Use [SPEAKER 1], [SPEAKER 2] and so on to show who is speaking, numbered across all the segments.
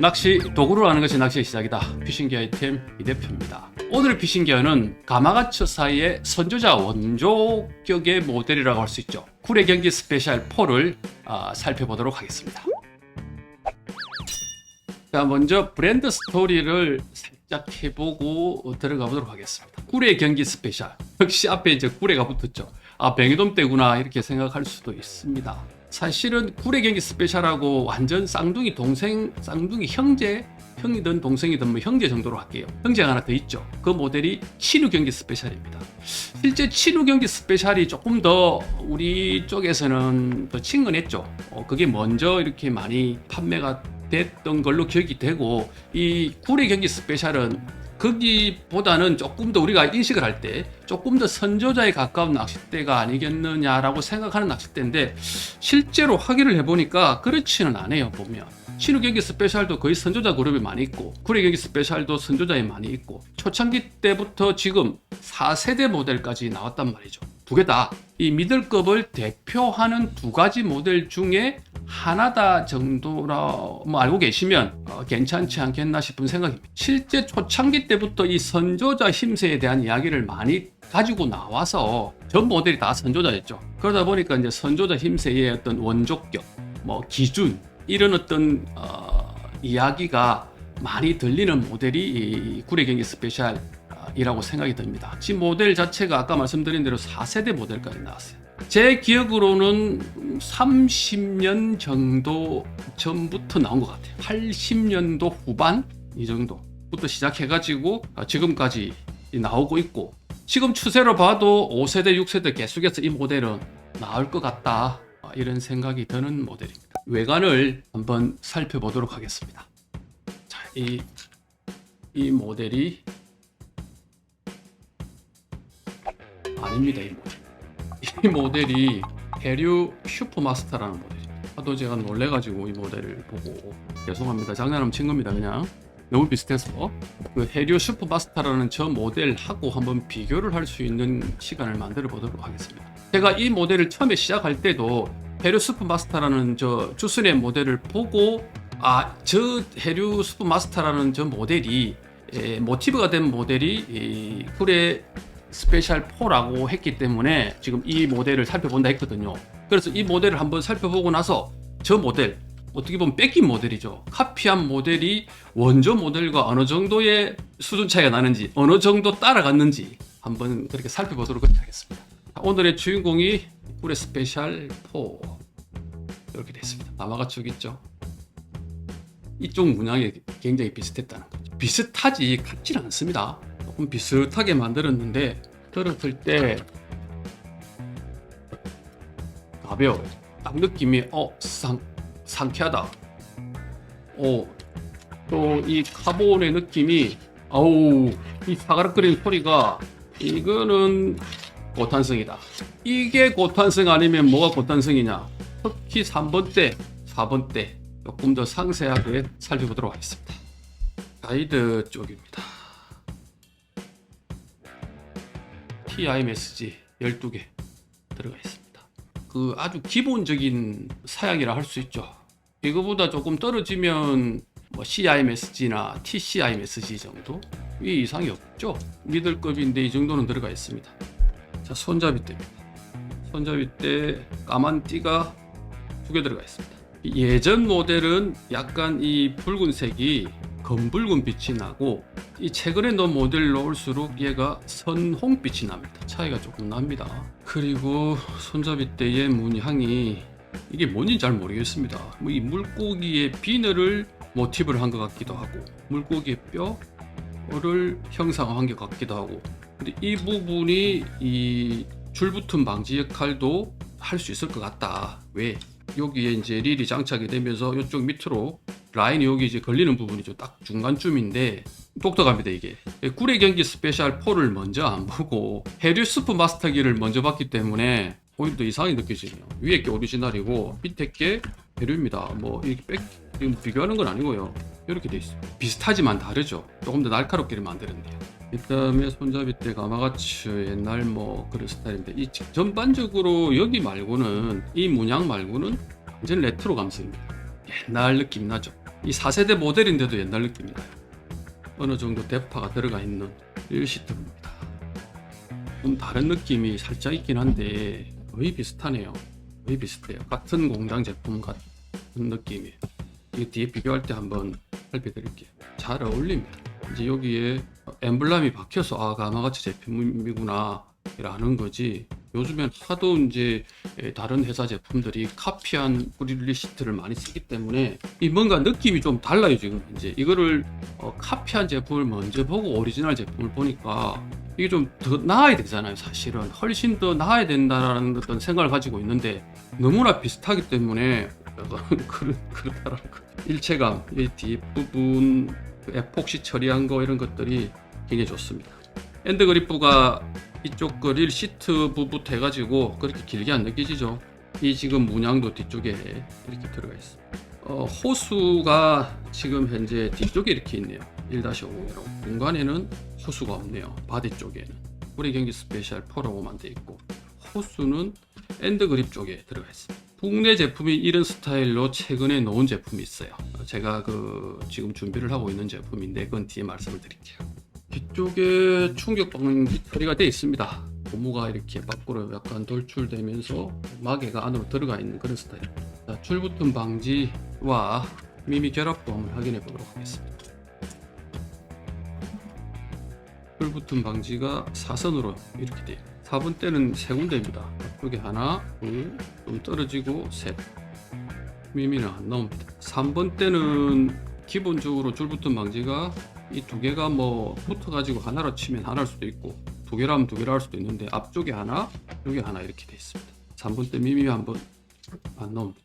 [SPEAKER 1] 낚시 도구로 하는 것이 낚시의 시작이다. 피싱기 아이템 이 대표입니다. 오늘의 피싱기어는 가마가츠 사이의 선조자 원조격의 모델이라고 할 수 있죠. 구례 경기 스페셜 4를 살펴보도록 하겠습니다. 자, 먼저 브랜드 스토리를 살짝 해보고 들어가 보도록 하겠습니다. 구례 경기 스페셜, 역시 앞에 이제 구례가 붙었죠. 뱅이돔 때구나 이렇게 생각할 수도 있습니다. 사실은 구례 경기 스페셜하고 완전 쌍둥이 동생, 쌍둥이 형이든 동생이든 뭐 형제 정도로 할게요. 형제가 하나 더 있죠. 그 모델이 친우 경기 스페셜입니다. 실제 친우 경기 스페셜이 조금 더 우리 쪽에서는 더 친근했죠. 그게 먼저 이렇게 많이 판매가 됐던 걸로 기억이 되고, 이 구례 경기 스페셜은 거기보다는 조금 더 우리가 인식을 할 때 조금 더 선조자에 가까운 낚싯대가 아니겠느냐라고 생각하는 낚싯대인데, 실제로 확인을 해보니까 그렇지는 않아요. 보면 친우 경기 스페셜도 거의 선조자 그룹에 많이 있고, 구례 경기 스페셜도 선조자에 많이 있고, 초창기 때부터 지금 4세대 모델까지 나왔단 말이죠. 두 개 다 이 미들급을 대표하는 두 가지 모델 중에 하나다 정도라 뭐 알고 계시면 괜찮지 않겠나 싶은 생각입니다. 실제 초창기 때부터 이 선조자 힘새에 대한 이야기를 많이 가지고 나와서 전 모델이 다 선조자였죠. 그러다 보니까 이제 선조자 힘새의 어떤 원조격, 뭐 기준, 이런 어떤 이야기가 많이 들리는 모델이 이 구례 경기 스페셜 이라고 생각이 듭니다. 지금 모델 자체가 아까 말씀드린 대로 4세대 모델까지 나왔어요. 제 기억으로는 30년 정도 전부터 나온 것 같아요. 80년도 후반 이 정도부터 시작해가지고 지금까지 나오고 있고, 지금 추세로 봐도 5세대, 6세대 계속해서 이 모델은 나올 것 같다, 이런 생각이 드는 모델입니다. 외관을 한번 살펴보도록 하겠습니다. 자, 이 모델이 아닙니다. 이 모델이 해류 슈퍼마스터라는 모델입니다. 하도 제가 놀래가지고 이 모델을 보고, 죄송합니다, 장난하면 친 겁니다. 그냥 너무 비슷해서 그 해류 슈퍼마스터라는 저 모델하고 한번 비교를 할 수 있는 시간을 만들어 보도록 하겠습니다. 제가 이 모델을 처음에 시작할 때도 해류 슈퍼마스터라는 저 주순의 모델을 보고, 저 해류 슈퍼마스터라는 저 모델이 모티브가 된 모델이 구례 스페셜 4라고 했기 때문에 지금 이 모델을 살펴본다 했거든요. 그래서 이 모델을 한번 살펴보고 나서 저 모델, 어떻게 보면 뺏긴 모델이죠. 카피한 모델이 원조 모델과 어느 정도의 수준 차이가 나는지, 어느 정도 따라갔는지 한번 그렇게 살펴보도록 하겠습니다. 오늘의 주인공이 구례 스페셜 4 이렇게 됐습니다. 가마가축 있죠. 이쪽 문양이 굉장히 비슷했다는 거죠. 비슷하지 같지는 않습니다. 조금 비슷하게 만들었는데 들었을 때 가벼워요. 딱 느낌이 상쾌하다. 또 이 카본의 느낌이, 이 사가락거리는 소리가, 이거는 고탄성이다. 이게 고탄성 아니면 뭐가 고탄성이냐. 특히 3번대, 4번대 조금 더 상세하게 살펴보도록 하겠습니다. 가이드 쪽입니다. TIMSG 12개 들어가 있습니다. 그 아주 기본적인 사양이라 할 수 있죠. 이거보다 조금 떨어지면 뭐 CIMSG나 TCIMSG 정도 이 이상이 없죠. 미들급인데 이 정도는 들어가 있습니다. 자, 손잡이대입니다. 손잡이대 까만 띠가 2개 들어가 있습니다. 예전 모델은 약간 이 붉은색이 검붉은 빛이 나고, 이 최근에 넣은 모델로 올수록 얘가 선홍빛이 납니다. 차이가 조금 납니다. 그리고 손잡이대의 문양이 이게 뭔지 잘 모르겠습니다. 뭐 이 물고기의 비늘을 모티브를 한 것 같기도 하고, 물고기의 뼈를 형상화한 것 같기도 하고, 근데 이 부분이 이 줄붙음 방지 역할도 할 수 있을 것 같다. 왜? 여기에 이제 릴이 장착이 되면서 이쪽 밑으로 라인이 여기 이제 걸리는 부분이죠. 딱 중간쯤인데 똑똑합니다. 이게 구례 경기 스페셜 4를 먼저 안 보고 해류 스프 마스터기를 먼저 봤기 때문에 오히려 더 이상하게 느껴지네요. 위에 게 오리지널이고 밑에 게 해류입니다. 뭐 이렇게 지금 비교하는 건 아니고요. 이렇게 돼 있어요. 비슷하지만 다르죠. 조금 더 날카롭게 만드는데요. 그다음에 손잡이대 가마가츠 옛날 뭐 그런 스타일인데, 이 전반적으로 여기 말고는, 이 문양 말고는 완전 레트로 감성입니다. 옛날 느낌 나죠. 이 4세대 모델인데도 옛날 느낌이 나요. 어느 정도 대파가 들어가 있는 1시트입니다. 좀 다른 느낌이 살짝 있긴 한데 거의 비슷하네요. 거의 비슷해요. 같은 공장 제품 같은 느낌이에요. 이 뒤에 비교할 때 한번 살펴드릴게요. 잘 어울립니다. 이제 여기에 엠블럼이 박혀서 아 가마가치 제품이구나 라는 거지. 요즘엔 하도 이제 다른 회사 제품들이 카피한 프리리 시트를 많이 쓰기 때문에 이 뭔가 느낌이 좀 달라요. 지금 이제 이거를 카피한 제품을 먼저 보고 오리지널 제품을 보니까 이게 좀 더 나아야 되잖아요. 사실은 훨씬 더 나아야 된다라는 어떤 생각을 가지고 있는데 너무나 비슷하기 때문에 그렇다라는 거. 일체감, 이 뒷부분 에폭시 처리한 거 이런 것들이 굉장히 좋습니다. 엔드 그립부가 이쪽 그릴 시트 부부터 해가지고 그렇게 길게 안 느껴지죠. 이 지금 문양도 뒤쪽에 이렇게 들어가 있습니다. 호수가 지금 현재 뒤쪽에 이렇게 있네요. 1-50으로 공간에는 호수가 없네요. 바디 쪽에는 우리 경기 스페셜 4라고만 돼 있고 호수는 엔드 그립 쪽에 들어가 있습니다. 국내 제품이 이런 스타일로 최근에 놓은 제품이 있어요. 제가 지금 준비를 하고 있는 제품인데 그건 뒤에 말씀을 드릴게요. 뒤쪽에 충격 방지 처리가 되어 있습니다. 고무가 이렇게 밖으로 약간 돌출되면서 마개가 안으로 들어가 있는 그런 스타일. 자, 출부튼 방지와 미미 결합도 한번 확인해 보도록 하겠습니다. 출부튼 방지가 사선으로 이렇게 돼요. 4번대는 세 군데입니다. 앞쪽에 하나, 둘, 좀 떨어지고 셋. 미미는 안 나옵니다. 3번대는 기본적으로 줄부튼 방지가 이 두 개가 뭐 붙어가지고 하나로 치면 하나일 수도 있고 두 개라면 두 개라 할 수도 있는데 앞쪽에 하나, 여기 하나 이렇게 돼 있습니다. 3번대 미미 한번 안 나옵니다.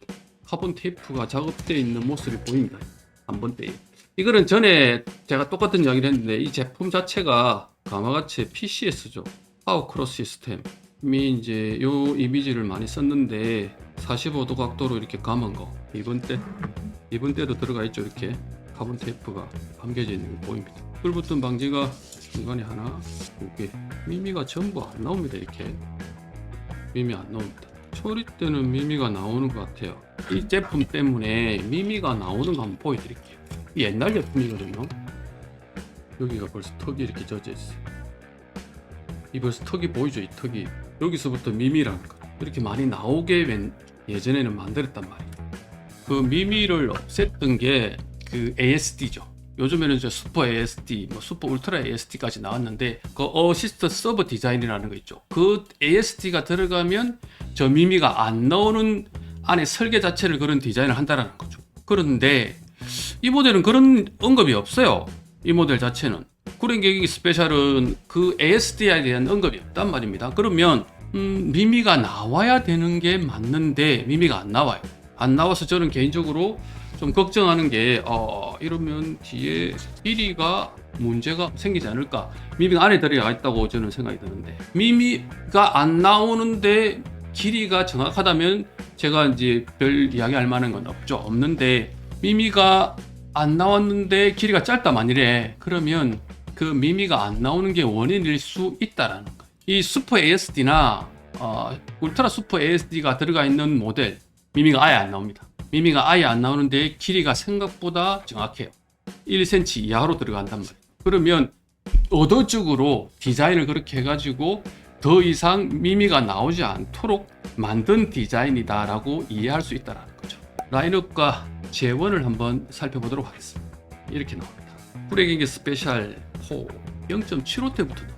[SPEAKER 1] 카본 테이프가 작업되어 있는 모습이 보입니다. 3번대에. 이거는 전에 제가 똑같은 이야기를 했는데 이 제품 자체가 가마가치의 PCS죠. 파워 크로스 시스템이 이제 요 이미지를 많이 썼는데 45도 각도로 이렇게 감은 거 이번 때도 들어가 있죠. 이렇게 카본 테이프가 감겨져 있는 거 보입니다. 꿀붙은 방지가 중간에 하나, 두 개. 미미가 전부 안 나옵니다. 이렇게 미미 안 나옵니다. 처리 때는 미미가 나오는 것 같아요. 이 제품 때문에 미미가 나오는 거 한번 보여드릴게요. 이 옛날 제품이거든요. 여기가 벌써 턱이 이렇게 젖어 있어요. 이 벌써 턱이 보이죠? 이 턱이 여기서부터 미미라는 거 이렇게 많이 나오게 예전에는 만들었단 말이에요. 그 미미를 없앴던 게 그 ASD죠. 요즘에는 이제 슈퍼 ASD, 뭐 슈퍼 울트라 ASD까지 나왔는데 그 어시스트 서버 디자인이라는 거 있죠. 그 ASD가 들어가면 저 미미가 안 나오는 안에 설계 자체를 그런 디자인을 한다라는 거죠. 그런데 이 모델은 그런 언급이 없어요. 이 모델 자체는. 구랭경기 스페셜은 그 ASD에 대한 언급이 없단 말입니다. 그러면 미미가 나와야 되는 게 맞는데 미미가 안 나와요. 안 나와서 저는 개인적으로 좀 걱정하는 게 이러면 뒤에 길이가 문제가 생기지 않을까. 미미가 안에 들어가 있다고 저는 생각이 드는데 미미가 안 나오는데 길이가 정확하다면 제가 이제 별 이야기할 만한 건 없는데 미미가 안 나왔는데 길이가 짧다 만일에 그러면 그 미미가 안 나오는 게 원인일 수 있다라는 거예요. 이 슈퍼 ASD나 울트라 슈퍼 ASD가 들어가 있는 모델 미미가 아예 안 나옵니다. 미미가 아예 안 나오는데 길이가 생각보다 정확해요. 1cm 이하로 들어간단 말이에요. 그러면 의도적으로 디자인을 그렇게 해가지고 더 이상 미미가 나오지 않도록 만든 디자인이다라고 이해할 수 있다는 거죠. 라인업과 재원을 한번 살펴보도록 하겠습니다. 이렇게 나옵니다. 구랭경기 스페셜 4 0.75대부터 나옵니다.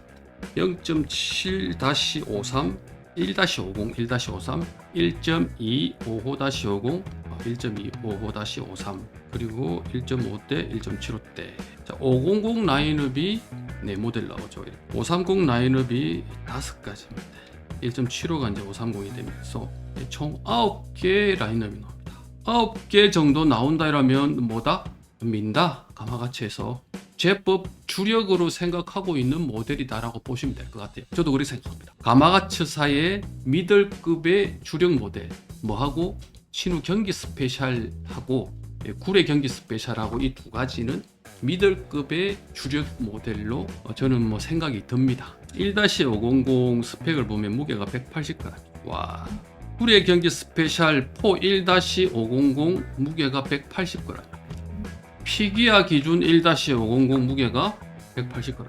[SPEAKER 1] 0.7-53, 1-50, 1-53, 1.255-50, 1.255-53 그리고 1.5대, 1.75대. 자, 500 라인업이 4모델 나오죠. 530 라인업이 5가지입니다. 1.75가 이제 530이 되면서 총 9개 라인업이 나옵니다. 9개 정도 나온다 이러면 뭐다? 민다 가마가치에서 제법 주력으로 생각하고 있는 모델이다라고 보시면 될 것 같아요. 저도 그렇게 생각합니다. 가마가츠사의 미들급의 주력 모델 뭐하고 신우 경기 스페셜하고 구례 경기 스페셜하고 이 두 가지는 미들급의 주력 모델로 저는 뭐 생각이 듭니다. 1-500 스펙을 보면 무게가 180g. 와, 구례 경기 스페셜 4 1-500 무게가 180g. 피기아 기준 1-500 무게가 180g.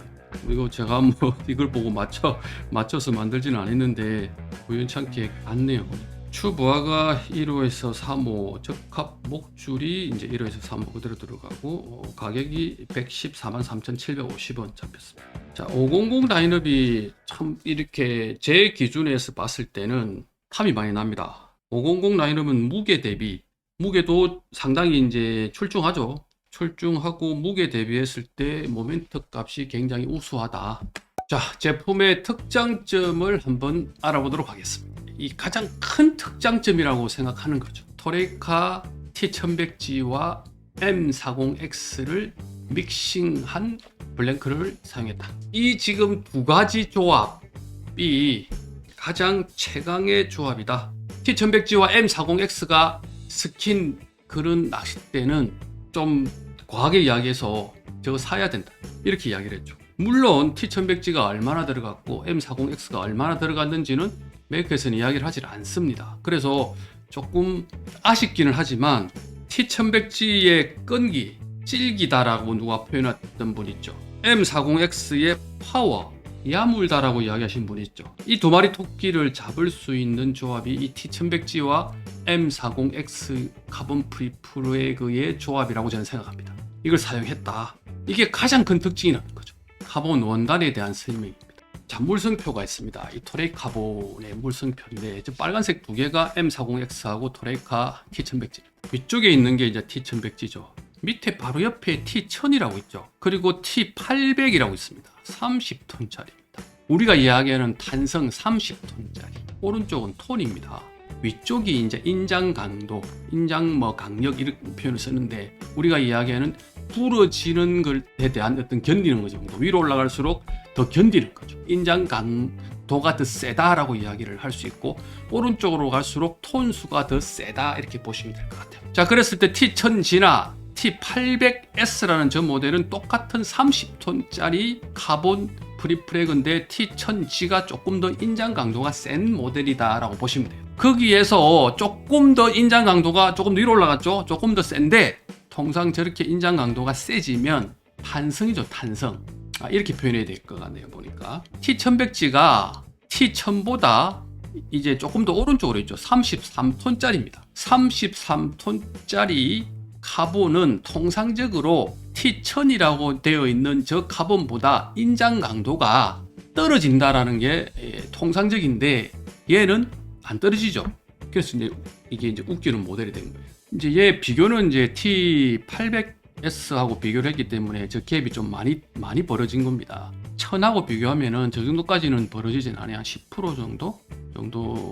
[SPEAKER 1] 이거 제가 뭐 이걸 보고 맞춰서 만들지는 않았는데 우연찮게 같네요. 추부하가 1호에서 3호, 적합 목줄이 이제 1호에서 3호 그대로 들어가고 가격이 114,3,750원 잡혔습니다. 자, 500 라인업이 참 이렇게 제 기준에서 봤을 때는 탐이 많이 납니다. 500 라인업은 무게 대비, 무게도 상당히 이제 출중하죠. 출중하고 무게 대비했을 때 모멘트 값이 굉장히 우수하다. 자, 제품의 특장점을 한번 알아보도록 하겠습니다. 이 가장 큰 특장점이라고 생각하는 거죠. 토레이카 T1100G와 M40X를 믹싱한 블랭크를 사용했다. 이 지금 두 가지 조합이 가장 최강의 조합이다. T1100G와 M40X가 스킨 그런 낚싯대는 좀 과하게 이야기해서 저거 사야 된다, 이렇게 이야기를 했죠. 물론 T1100G가 얼마나 들어갔고 M40X가 얼마나 들어갔는지는 메이커에서는 이야기를 하질 않습니다. 그래서 조금 아쉽기는 하지만 T1100G의 끈기, 찔기다라고 누가 표현했던 분 있죠. M40X의 파워, 야물다라고 이야기하신 분 있죠. 이 두 마리 토끼를 잡을 수 있는 조합이 이 T1100G와 M40X 카본 프리프레그의 조합이라고 저는 생각합니다. 이걸 사용했다. 이게 가장 큰 특징이라는 거죠. 카본 원단에 대한 설명입니다. 자, 물성표가 있습니다. 이 토레이 카본의 물성표인데 저 빨간색 두 개가 M40X하고 토레이카 T1100G. 위쪽에 있는 게 이제 T1100G죠. 밑에 바로 옆에 T1000이라고 있죠. 그리고 T800이라고 있습니다. 30톤짜리입니다. 우리가 이야기하는 탄성 30톤짜리. 오른쪽은 톤입니다. 위쪽이 이제 인장 강도, 인장 강력 이렇게 표현을 쓰는데 우리가 이야기하는 부러지는 것에 대한 어떤 견디는 거 정도. 위로 올라갈수록 더 견디는 거죠. 인장 강도가 더 세다라고 이야기를 할 수 있고 오른쪽으로 갈수록 톤수가 더 세다 이렇게 보시면 될 것 같아요. 자, 그랬을 때 T1000G나 T800S라는 저 모델은 똑같은 30톤짜리 카본 프리프레그인데 T1000G가 조금 더 인장 강도가 센 모델이다 라고 보시면 돼요. 거기에서 조금 더 인장 강도가 조금 더 위로 올라갔죠. 조금 더 센데 통상 저렇게 인장 강도가 세지면 탄성이죠. 탄성. 이렇게 표현해야 될 것 같네요. 보니까 T1100G가 T1000보다 이제 조금 더 오른쪽으로 있죠. 33톤짜리입니다. 33톤짜리 카본은 통상적으로 T1000이라고 되어 있는 저 카본보다 인장 강도가 떨어진다라는 게 통상적인데 얘는 안 떨어지죠. 그래서 이제 이게 이제 웃기는 모델이 된 거예요. 이제 얘 비교는 이제 T800S하고 비교를 했기 때문에 저 갭이 좀 많이 벌어진 겁니다. 1000하고 비교하면은 저 정도까지는 벌어지진 않아요. 한 10% 정도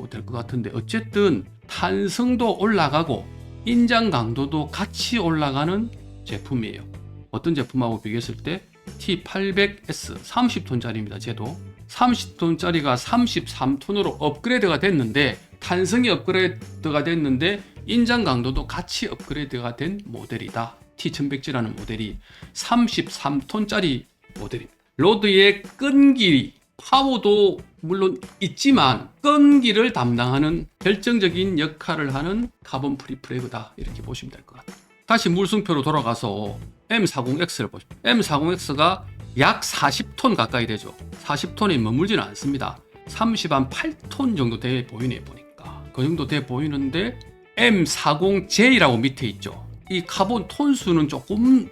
[SPEAKER 1] 될 것 같은데 어쨌든 탄성도 올라가고 인장 강도도 같이 올라가는 제품이에요. 어떤 제품하고 비교했을 때 T800S 30톤짜리입니다. 쟤도 30톤짜리가 33톤으로 업그레이드가 됐는데 탄성이 업그레이드가 됐는데 인장 강도도 같이 업그레이드가 된 모델이다. T1100G라는 모델이 33톤짜리 모델입니다. 로드의 끈기, 파워도 물론 있지만 끈기를 담당하는 결정적인 역할을 하는 카본 프리프레그다 이렇게 보시면 될 것 같아요. 다시 물성표로 돌아가서 M40X를 보십시오. M40X가 약 40톤 가까이 되죠. 40톤에 머물지는 않습니다. 38톤 정도 돼 보이네요. 보니까 그 정도 돼 보이는데 M40J라고 밑에 있죠. 이 카본 톤수는 조금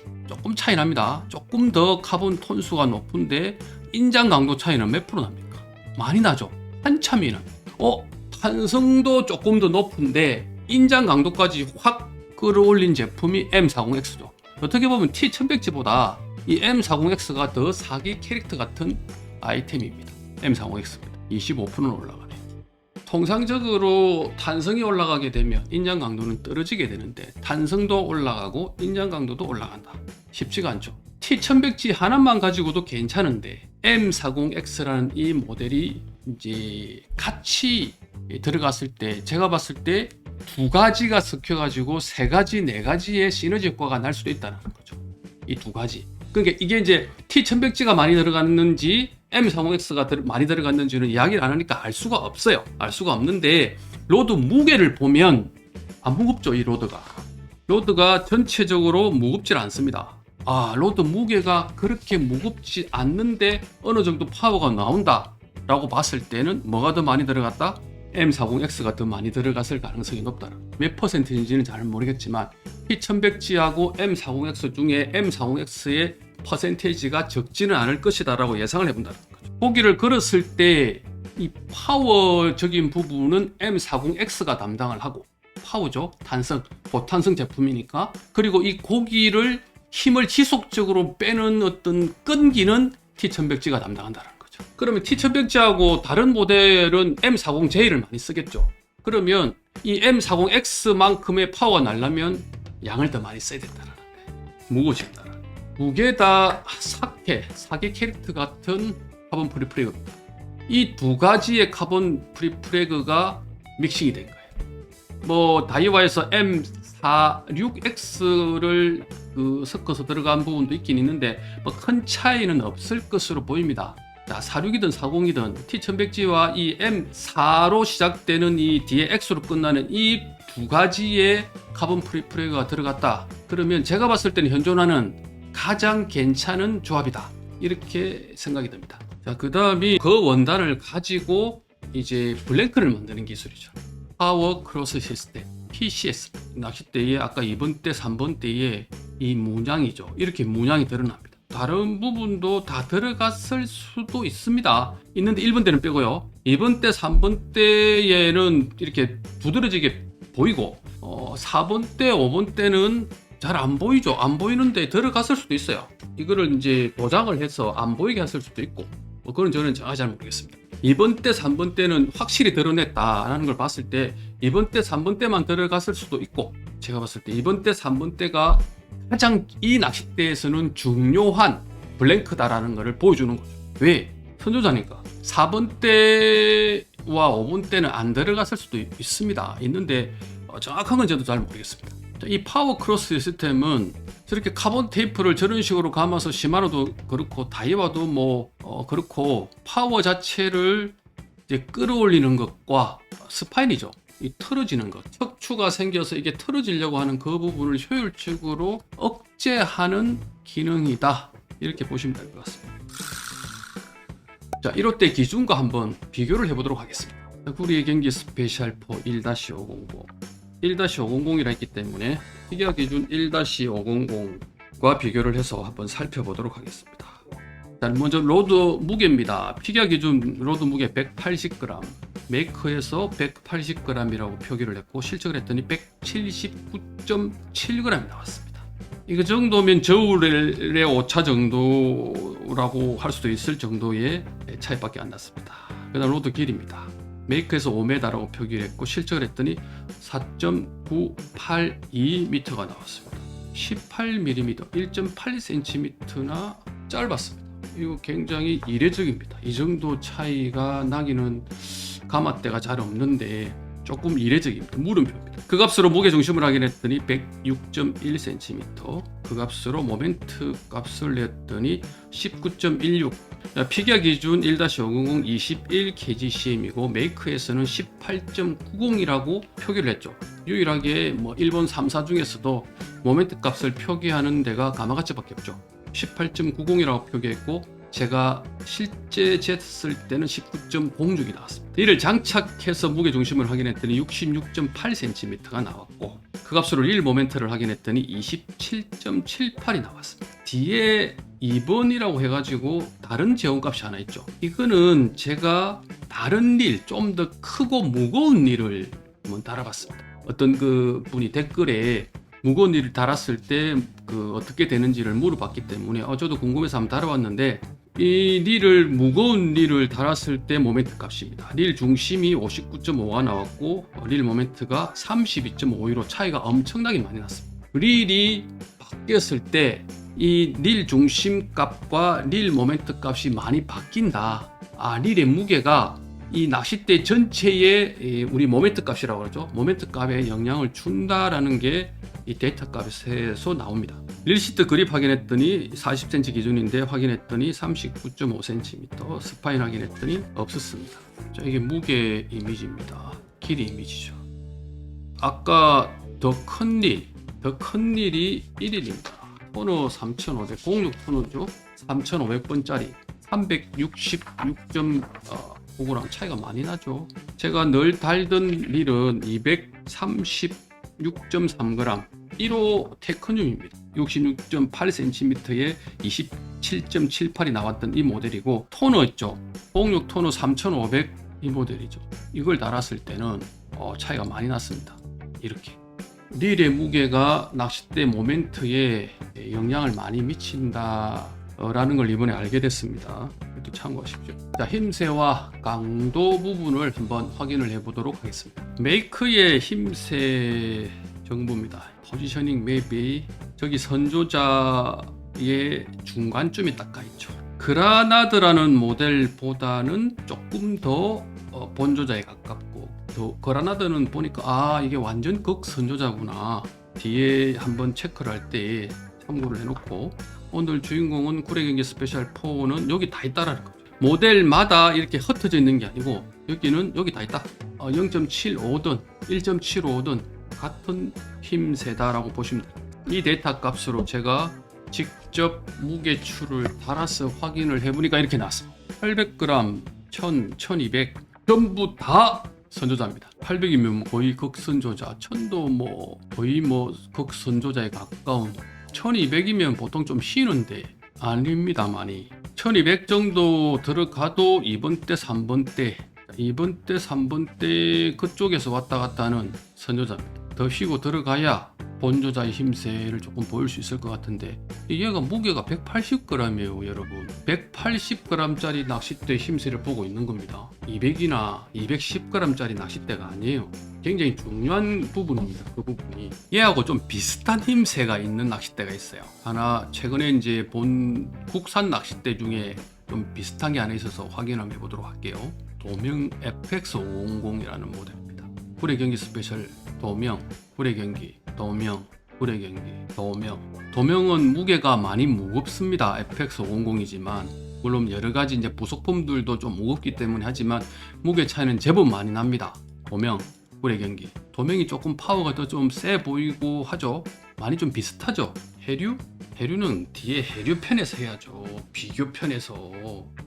[SPEAKER 1] 차이 납니다. 조금 더 카본 톤수가 높은데 인장 강도 차이는 몇 프로 납니까? 많이 나죠. 한참이 납니다. 탄성도 조금 더 높은데 인장 강도까지 확 끌어올린 제품이 M40X죠. 어떻게 보면 T1100G보다 이 M40X가 더 사기 캐릭터 같은 아이템입니다. M40X입니다. 25%는 올라가네요. 통상적으로 탄성이 올라가게 되면 인장 강도는 떨어지게 되는데 탄성도 올라가고 인장 강도도 올라간다. 쉽지가 않죠. T1100G 하나만 가지고도 괜찮은데 M40X라는 이 모델이 이제 같이 들어갔을 때 제가 봤을 때 두 가지가 섞여가지고 세 가지, 네 가지의 시너지 효과가 날 수도 있다는 거죠. 이 두 가지. 그러니까 이게 이제 T1100G가 많이 들어갔는지 M40X가 많이 들어갔는지는 이야기를 안 하니까 알 수가 없어요. 알 수가 없는데 로드 무게를 보면 안 무겁죠. 이 로드가 로드가 전체적으로 무겁질 않습니다. 로드 무게가 그렇게 무겁지 않는데 어느 정도 파워가 나온다 라고 봤을 때는 뭐가 더 많이 들어갔다? M40X가 더 많이 들어갔을 가능성이 높다. 몇 퍼센트인지는 잘 모르겠지만 T1100G하고 M40X 중에 M40X의 퍼센테이지가 적지는 않을 것이다 라고 예상을 해본다는 거죠. 고기를 걸었을 때 이 파워적인 부분은 M40X가 담당을 하고, 파워죠, 탄성, 고탄성 제품이니까. 그리고 이 고기를 힘을 지속적으로 빼는 어떤 끈기는 T1100G가 담당한다는 거죠. 그러면 T1100G하고 다른 모델은 M40J를 많이 쓰겠죠. 그러면 이 M40X만큼의 파워가 나려면 양을 더 많이 써야 된다는 거예요. 무거워진다. 무게다 사계 캐릭터 같은 카본 프리프래그입니다. 이 두 가지의 카본 프리프래그가 믹싱이 된 거예요. 뭐 다이와에서 M46X를 섞어서 들어간 부분도 있긴 있는데 뭐 큰 차이는 없을 것으로 보입니다. 자, 46이든 40이든 T1100G와 이 M4로 시작되는 이 뒤에 X로 끝나는 이 두 가지의 카본 프리프래그가 들어갔다. 그러면 제가 봤을 때는 현존하는 가장 괜찮은 조합이다. 이렇게 생각이 듭니다. 자, 그 다음이 그 원단을 가지고 이제 블랭크를 만드는 기술이죠. 파워 크로스 시스템, PCS. 낚싯대에 아까 2번 대, 3번 대에 이 문양이죠. 이렇게 문양이 드러납니다. 다른 부분도 다 들어갔을 수도 있습니다. 있는데 1번 대는 빼고요. 2번 대, 3번 대에는 이렇게 두드러지게 보이고 4번 대, 5번 대는 잘 안 보이죠. 안 보이는데 들어갔을 수도 있어요. 이거를 이제 보장을 해서 안 보이게 했을 수도 있고, 그건 저는 정확히 잘 모르겠습니다. 2번 대, 3번 대는 확실히 드러냈다라는 걸 봤을 때 2번 대, 3번 대만 들어갔을 수도 있고, 제가 봤을 때 2번 대, 3번 대가 가장 이 낚싯대에서는 중요한 블랭크다라는 것을 보여주는 거죠. 왜? 선조자니까. 4번 대와 5번 대는 안 들어갔을 수도 있습니다. 있는데 정확한 건 저도 잘 모르겠습니다. 이 파워 크로스 시스템은 저렇게 카본 테이프를 저런 식으로 감아서 시마노도 그렇고 다이와도 뭐 그렇고 파워 자체를 이제 끌어올리는 것과 스파인이죠. 이 틀어지는 것, 척추가 생겨서 이게 틀어지려고 하는 그 부분을 효율적으로 억제하는 기능이다. 이렇게 보시면 될 것 같습니다. 자, 1호 대 기준과 한번 비교를 해보도록 하겠습니다. 구리의 경기 스페셜4 1-500 1-500이라 했기 때문에 피겨 기준 1-500과 비교를 해서 한번 살펴보도록 하겠습니다. 일단 먼저 로드 무게입니다. 피겨 기준 로드 무게 180g, 메이커에서 180g이라고 표기를 했고 실측을 했더니 179.7g이 나왔습니다. 이거 정도면 저울의 오차 정도라고 할 수도 있을 정도의 차이밖에 안 났습니다. 그 다음 로드 길이입니다. 메이커에서 5m라고 표기를 했고 실측을 했더니 4.982m가 나왔습니다. 18mm, 1.8cm나 짧았습니다. 이거 굉장히 이례적입니다. 이 정도 차이가 나기는 가마대가 잘 없는데 조금 이례적입니다. 물음표입니다. 그 값으로 무게중심을 확인했더니 106.1cm, 그 값으로 모멘트 값을 냈더니 19.16, 피겨 기준 1-500 21kgcm이고 메이커에서는 18.90이라고 표기를 했죠. 유일하게 뭐 일본 3사 중에서도 모멘트 값을 표기하는 데가 가마가츠밖에 없죠. 18.90이라고 표기했고 제가 실제 쟀을 때는 19.06이 나왔습니다. 이를 장착해서 무게중심을 확인했더니 66.8cm가 나왔고 그 값으로 릴 모멘트를 확인했더니 27.78이 나왔습니다. 뒤에 2번이라고 해가지고 다른 제곱값이 하나 있죠. 이거는 제가 다른 릴, 좀 더 크고 무거운 릴을 한번 달아봤습니다. 어떤 그 분이 댓글에 무거운 릴을 달았을 때 어떻게 되는지를 물어봤기 때문에 저도 궁금해서 한번 달아봤는데 이 릴을 무거운 릴을 달았을 때 모멘트 값입니다. 릴 중심이 59.5가 나왔고 릴 모멘트가 32.52로 차이가 엄청나게 많이 났습니다. 릴이 바뀌었을 때 이 릴 중심 값과 릴 모멘트 값이 많이 바뀐다. 릴의 무게가 이 낚싯대 전체의 우리 모멘트 값이라고 그러죠. 모멘트 값에 영향을 준다라는 게 이 데이터 값에서 나옵니다. 릴 시트 그립 확인했더니 40cm 기준인데 확인했더니 39.5cm, 스파인 확인했더니 없었습니다. 자, 이게 무게 이미지입니다. 길이 이미지죠. 아까 더 큰 릴, 더 큰 일이 1일입니다. 토너 3500, 06 토너죠. 3500번짜리 366.5g 차이가 많이 나죠. 제가 늘 달던 릴은 236.3g 1호 테크늄입니다. 66.8cm에 27.78이 나왔던 이 모델이고, 토너 있죠. 06 토너 3500 이 모델이죠. 이걸 달았을 때는 차이가 많이 났습니다. 이렇게 릴의 무게가 낚싯대 모멘트에 영향을 많이 미친다 라는 걸 이번에 알게 됐습니다. 또 참고하십시오. 자, 힘새와 강도 부분을 한번 확인을 해 보도록 하겠습니다. 메이크의 힘새 정보입니다. 포지셔닝 맵이 저기 선조자의 중간쯤에 딱 가있죠. 그라나드라는 모델보다는 조금 더 본조자에 가깝고, 또 그라나드는 보니까 이게 완전 극선조자구나, 뒤에 한번 체크를 할 때 참고를 해놓고, 오늘 주인공은 구례경기 스페셜 4는 여기 다 있다라는 거죠. 모델마다 이렇게 흩어져 있는 게 아니고 여기는 여기 다 있다. 0.75든 1.75든 같은 힘세다라고 보시면 됩니다. 이 데이터 값으로 제가 직접 무게추를 달아서 확인을 해보니까 이렇게 나왔습니다. 800g, 1000, 1200 전부 다 선조자입니다. 800이면 거의 극선조자, 1000도 거의 극선조자에 가까운, 1200이면 보통 좀 쉬는데 아닙니다. 많이 1200 정도 들어가도 2번 때 3번 때 그쪽에서 왔다 갔다 하는 선조자입니다. 더 쉬고 들어가야 본조자의 힘세를 조금 보일 수 있을 것 같은데, 얘가 무게가 180g이에요 여러분. 180g짜리 낚싯대 힘세를 보고 있는 겁니다. 200이나 210g짜리 낚싯대가 아니에요. 굉장히 중요한 부분입니다. 그 부분이 얘하고 좀 비슷한 힘세가 있는 낚싯대가 있어요. 하나 최근에 이제 본 국산 낚싯대 중에 좀 비슷한 게 하나 있어서 확인 한번 해보도록 할게요. 도명 FX500이라는 모델입니다. 구례경기 스페셜 도명, 구례경기 도명, 구례경기 도명. 도명은 무게가 많이 무겁습니다. FX500이지만 물론 여러가지 이제 부속품들도 좀 무겁기 때문에 하지만 무게 차이는 제법 많이 납니다. 도명, 구례경기. 도명이 조금 파워가 더 좀 세 보이고 하죠. 많이 좀 비슷하죠. 해류? 해류는 뒤에 해류편에서 해야죠. 비교편에서.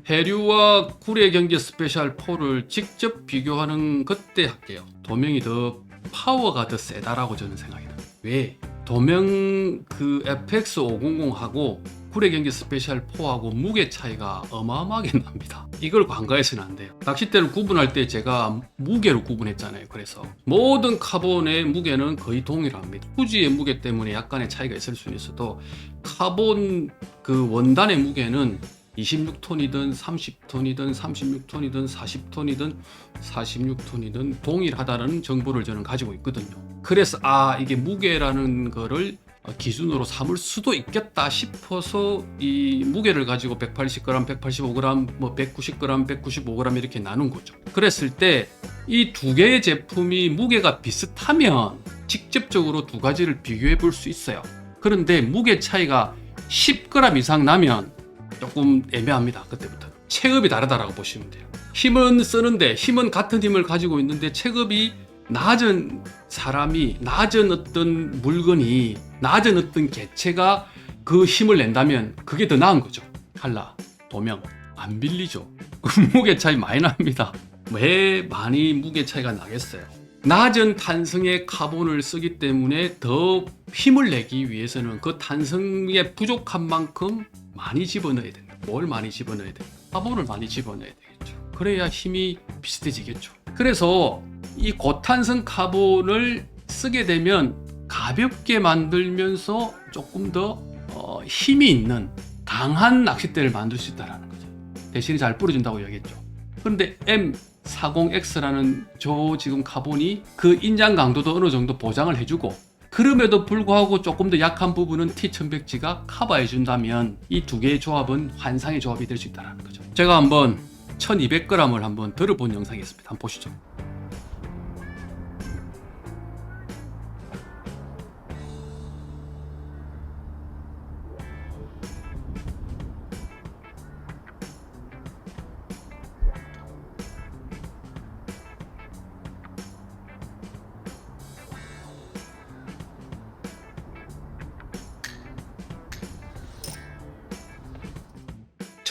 [SPEAKER 1] 해류와 구례경기 스페셜 4를 직접 비교하는 그때 할게요. 도명이 더 파워가 더 세다라고 저는 생각이 듭니다. 왜? 도명 그 FX500하고 구례경기 스페셜 4하고 무게 차이가 어마어마하게 납니다. 이걸 간과해서는 안 돼요. 낚싯대를 구분할 때 제가 무게로 구분했잖아요. 그래서 모든 카본의 무게는 거의 동일합니다. 후지의 무게 때문에 약간의 차이가 있을 수는 있어도 카본 그 원단의 무게는 26톤이든 30톤이든 36톤이든 40톤이든 46톤이든 동일하다는 정보를 저는 가지고 있거든요. 그래서 이게 무게라는 거를 기준으로 삼을 수도 있겠다 싶어서 이 무게를 가지고 180g, 185g, 190g, 195g 이렇게 나눈 거죠. 그랬을 때 이 두 개의 제품이 무게가 비슷하면 직접적으로 두 가지를 비교해 볼 수 있어요. 그런데 무게 차이가 10g 이상 나면 조금 애매합니다. 그때부터 체급이 다르다라고 보시면 돼요. 힘은 쓰는데, 힘은 같은 힘을 가지고 있는데 체급이 낮은 사람이, 낮은 어떤 물건이, 낮은 어떤 개체가 그 힘을 낸다면 그게 더 나은 거죠. 칼라, 도명 안 빌리죠. 무게 차이 많이 납니다. 왜 많이 무게 차이가 나겠어요? 낮은 탄성의 카본을 쓰기 때문에 더 힘을 내기 위해서는 그 탄성의 부족한 만큼 많이 집어넣어야 된다. 뭘 많이 집어넣어야 된다? 카본을 많이 집어넣어야 되겠죠. 그래야 힘이 비슷해지겠죠. 그래서 이 고탄성 카본을 쓰게 되면 가볍게 만들면서 조금 더 힘이 있는 강한 낚싯대를 만들 수 있다는 거죠. 대신에 잘 부러진다고 얘기했죠. 그런데 M40X라는 저 지금 카본이 그 인장 강도도 어느 정도 보장을 해주고, 그럼에도 불구하고 조금 더 약한 부분은 T1100G가 커버해 준다면 이 두 개의 조합은 환상의 조합이 될 수 있다는 거죠. 제가 한번 1200g을 한번 들어본 영상이 있습니다. 한번 보시죠.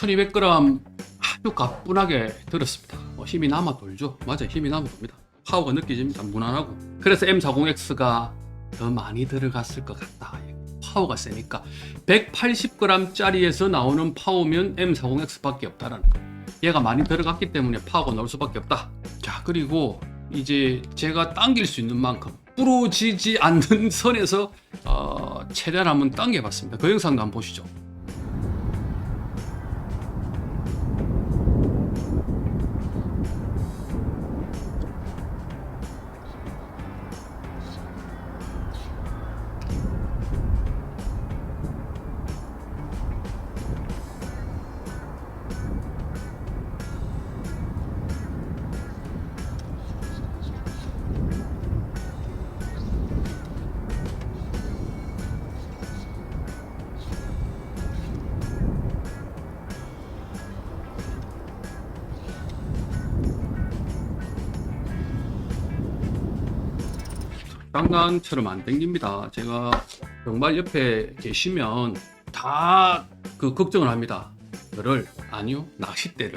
[SPEAKER 1] 1200g 아주 가뿐하게 들었습니다. 힘이 남아 돌죠. 맞아요. 힘이 남아 돕니다. 파워가 느껴집니다. 무난하고. 그래서 M40X가 더 많이 들어갔을 것 같다. 파워가 세니까 180g짜리에서 나오는 파워면 M40X 밖에 없다라는 거예요. 얘가 많이 들어갔기 때문에 파워가 나올 수밖에 없다. 자, 그리고 이제 제가 당길 수 있는 만큼 부러지지 않는 선에서 최대한 한번 당겨봤습니다. 그 영상도 한번 보시죠. 장난처럼 안 당깁니다. 제가 정말 옆에 계시면 다 걱정을 합니다. 아니요, 낚싯대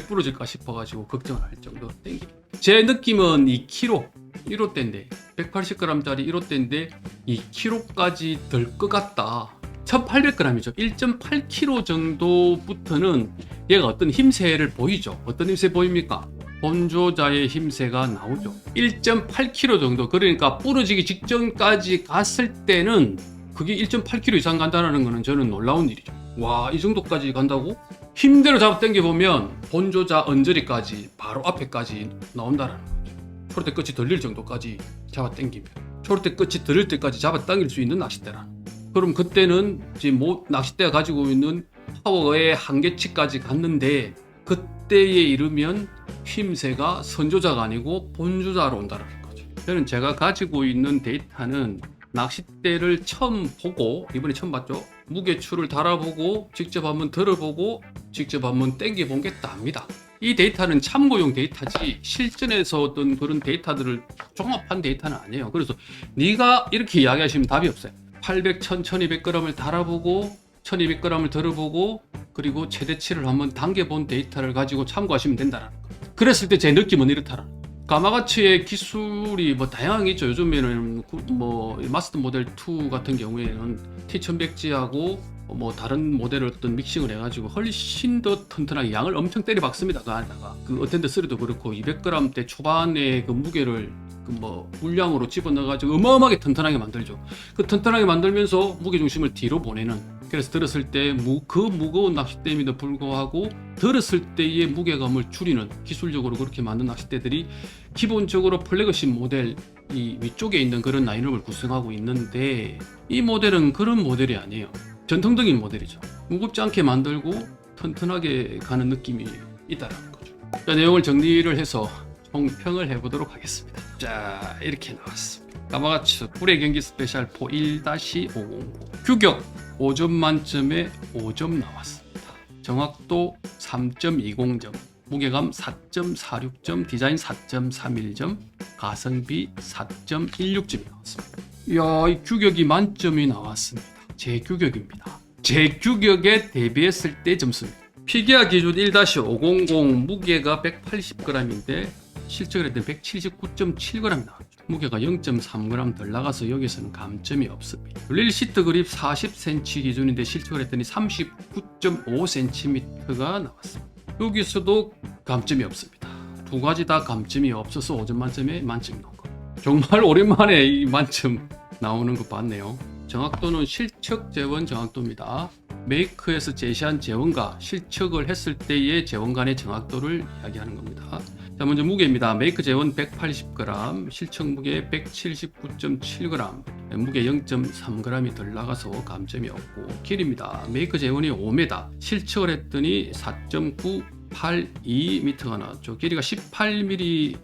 [SPEAKER 1] 부러질까 싶어가지고 걱정을 할 정도로 당깁니다. 제 느낌은 2kg 1호대인데 180g짜리 1호대인데 2kg까지 들 것 같다. 1800g이죠. 1.8kg 정도부터는 얘가 어떤 힘세를 보이죠. 어떤 힘세 보입니까? 본조자의 힘세가 나오죠. 1.8kg 정도, 그러니까 부러지기 직전까지 갔을 때는 그게 1.8kg 이상 간다는 거는 저는 놀라운 일이죠. 와, 이 정도까지 간다고? 힘대로 잡아 당겨보면 본조자 언저리까지 바로 앞에까지 나온다는 거죠. 초록대 끝이 들릴 정도까지 잡아 당기면, 초록대 끝이 들릴 때까지 잡아 당길 수 있는 낚싯대라는. 그럼 그때는 지금 낚싯대가 가지고 있는 파워의 한계치까지 갔는데, 그때에 이르면 힘세가 선조자가 아니고 본조자로 온다는 거죠. 저는 제가 가지고 있는 데이터는 낚싯대를 처음 보고, 이번에 처음 봤죠. 무게추를 달아보고, 직접 한번 들어보고, 직접 한번 당겨본 게 답니다. 이 데이터는 참고용 데이터지 실전에서 어떤 그런 데이터들을 종합한 데이터는 아니에요. 그래서 네가 이렇게 이야기하시면 답이 없어요. 800, 1000, 1200g을 달아보고 1200g을 들어보고 그리고 최대치를 한번 당겨본 데이터를 가지고 참고하시면 된다는 거. 그랬을 때 제 느낌은 이렇다라는 거. 가마가치의 기술이 다양하게 있죠. 요즘에는 마스터 모델 2 같은 경우에는 T1100G하고 다른 모델을 어떤 믹싱을 해가지고 훨씬 더 튼튼하게 양을 엄청 때려 박습니다. 그 안에다가 어텐더 3도 그렇고 200g대 초반의 그 무게를 물량으로 집어넣어가지고 어마어마하게 튼튼하게 만들죠. 그 튼튼하게 만들면서 무게중심을 뒤로 보내는, 그래서 들었을 때 그 무거운 낚싯대임에도 불구하고 들었을 때의 무게감을 줄이는, 기술적으로 그렇게 만든 낚싯대들이 기본적으로 플래그십 모델 이 위쪽에 있는 그런 라인업을 구성하고 있는데, 이 모델은 그런 모델이 아니에요. 전통적인 모델이죠. 무겁지 않게 만들고 튼튼하게 가는 느낌이 있다는 거죠. 자, 내용을 정리를 해서 총평을 해보도록 하겠습니다. 자, 이렇게 나왔습니다. 가마가치 꿀의 경기 스페셜 4 1-509 규격 5점 만점에 5점 나왔습니다. 정확도 3.20점, 무게감 4.46점, 디자인 4.31점, 가성비 4.16점이 나왔습니다. 이야, 이 규격이 만점이 나왔습니다. 제 규격입니다. 제 규격에 대비했을 때 점수입니다. 피기아 기준 1-500 무게가 180g인데 실적을 했더니 179.7g 나왔죠. 무게가 0.3g 덜 나가서 여기서는 감점이 없습니다. 릴 시트 그립 40cm 기준인데 실적을 했더니 39.5cm가 나왔습니다. 여기서도 감점이 없습니다. 두 가지 다 감점이 없어서 5점 만점에 만점이 나온 거예요. 정말 오랜만에 이 만점 나오는 거 봤네요. 정확도는 실측 재원 정확도입니다. 메이크에서 제시한 재원과 실측을 했을 때의 재원 간의 정확도를 이야기하는 겁니다. 자, 먼저 무게입니다. 메이크 재원 180g, 실측 무게 179.7g, 무게 0.3g이 덜 나가서 감점이 없고, 길입니다. 메이크 재원이 5m, 실측을 했더니 4.982m가 나왔죠. 길이가 18mm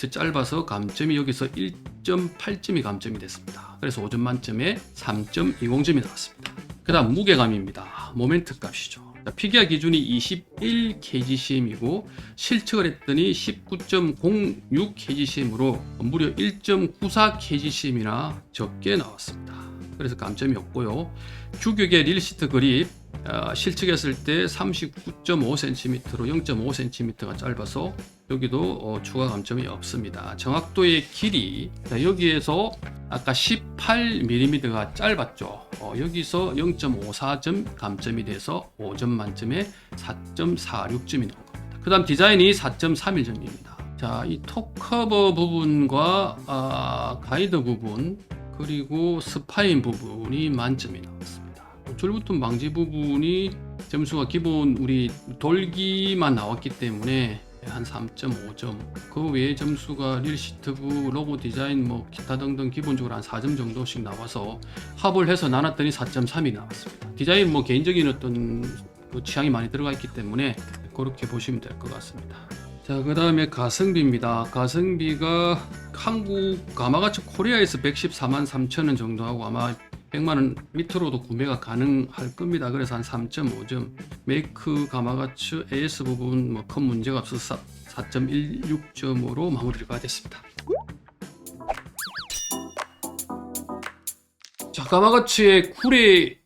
[SPEAKER 1] 짧아서 감점이 여기서 1.8점이 감점이 됐습니다. 그래서 5점 만점에 3.20점이 나왔습니다. 그 다음 무게감입니다. 모멘트 값이죠. 피기아 기준이 21kgcm이고 실측을 했더니 19.06kgcm으로 무려 1.94kgcm이나 적게 나왔습니다. 그래서 감점이 없고요. 규격의 릴시트 그립 실측했을 때 39.5cm로 0.5cm가 짧아서 여기도 추가 감점이 없습니다. 정확도의 길이, 여기에서 아까 18mm가 짧았죠. 여기서 0.54점 감점이 돼서 5점 만점에 4.46점이 나온 겁니다. 그 다음 디자인이 4.31점입니다. 자, 이 톱커버 부분과 가이드 부분 그리고 스파인 부분이 만점이 나왔습니다. 줄부품 방지 부분이 점수가 기본 우리 돌기만 나왔기 때문에 한 3.5점, 그 외에 점수가 릴시트부, 로고 디자인, 뭐 기타 등등 기본적으로 한 4점 정도씩 나와서 합을 해서 나눴더니 4.3이 나왔습니다. 디자인 뭐 개인적인 어떤 그 취향이 많이 들어가 있기 때문에 그렇게 보시면 될 것 같습니다. 자, 그 다음에 가성비입니다. 가성비가 한국 가마가츠 코리아에서 114만 3천원 정도 하고 아마 100만원 밑으로도 구매가 가능할 겁니다. 그래서 한 3.5점, 메이크 가마가츠 AS 부분 뭐 큰 문제가 없어서 4.16점으로 마무리가 됐습니다. 자, 가마가츠의 구레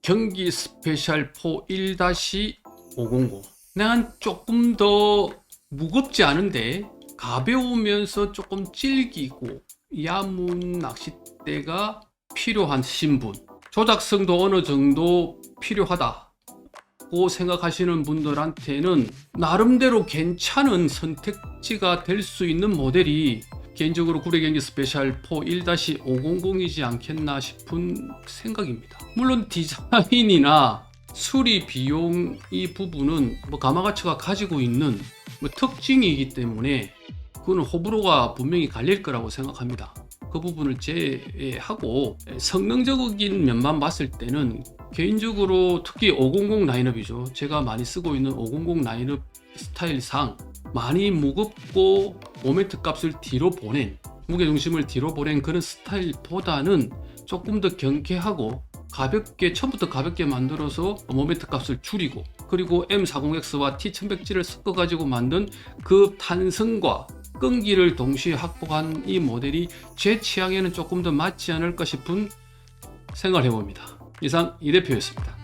[SPEAKER 1] 경기 스페셜 4 1-500. 난 조금 더 무겁지 않은데 가벼우면서 조금 질기고 야문 낚싯대가 필요한 신분, 조작성도 어느 정도 필요하다고 생각하시는 분들한테는 나름대로 괜찮은 선택지가 될 수 있는 모델이 개인적으로 구레경기 스페셜 4 1-500이지 않겠나 싶은 생각입니다. 물론 디자인이나 수리 비용 이 부분은 뭐 가마가츠가 가지고 있는 뭐 특징이기 때문에 그거는 호불호가 분명히 갈릴 거라고 생각합니다. 그 부분을 제외하고 성능적인 면만 봤을 때는 개인적으로 특히 500 라인업이죠. 제가 많이 쓰고 있는 500 라인업 스타일상 많이 무겁고 모멘트 값을 뒤로 보낸, 무게중심을 뒤로 보낸 그런 스타일보다는 조금 더 경쾌하고 가볍게, 처음부터 가볍게 만들어서 모멘트 값을 줄이고, 그리고 M40X와 T1100G를 섞어 가지고 만든 그 탄성과 끈기를 동시에 확보한 이 모델이 제 취향에는 조금 더 맞지 않을까 싶은 생각을 해봅니다. 이상 이 대표였습니다.